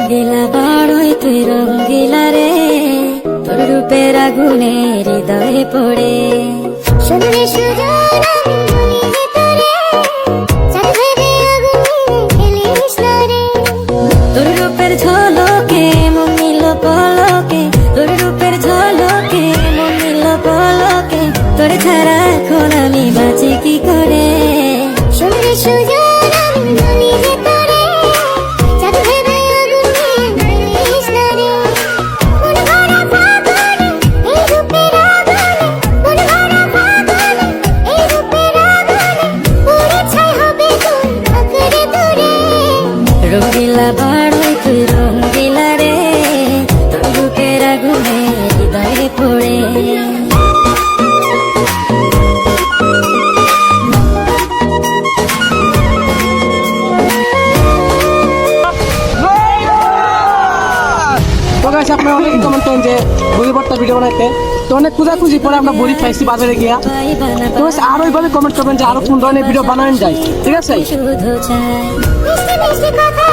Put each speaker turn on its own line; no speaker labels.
রঙ্গিলা বাড়ই তুই রঙ্গিলা রে, তোর রূপের আগুনে হৃদয়ে পড়ে।
শুনলে সুজন আমি বলি যে তোরে, চাঁদ ভেবে আগুনে খেলিস না রে।
তোর রূপের ঝলকে মন নিল পলকে, তোর রূপের ঝলকে মন নিল পলকে, তোর ছাড়া এখন আমি বাঁচি কি করে।
শুনলে সুজন আমি বলি যে তোরে, চাঁদ ভেবে আগুনে খেলিস না রে। মন ভরা ফাগুনে এই রূপের আগুনে, মন ভরা ফাগুনে এই রূপের আগুনে, পুড়ে ছাই হবে তুই আঁকড়ে ধরে।
রঙ্গিলা বাড়ই তুই রঙ্গিলা রে, তোর রূপের আগুনে হৃদয়ে পড়ে।
তো গাইস আপনারা অনেকে কমেন্ট করেন যে বই ভর্তা ভিডিও বানাইতে, তো অনেক খুঁজাখুঁজি পরে আমরা বড়ি খাইছি বাজারে গিয়া। তো গাইস আরো এইভাবে কমেন্ট করবেন যে আরো কোন ধরনের ভিডিও বানানো যায়, ঠিক আছে?
শুধু চাই
মিষ্টি মিষ্টি কথা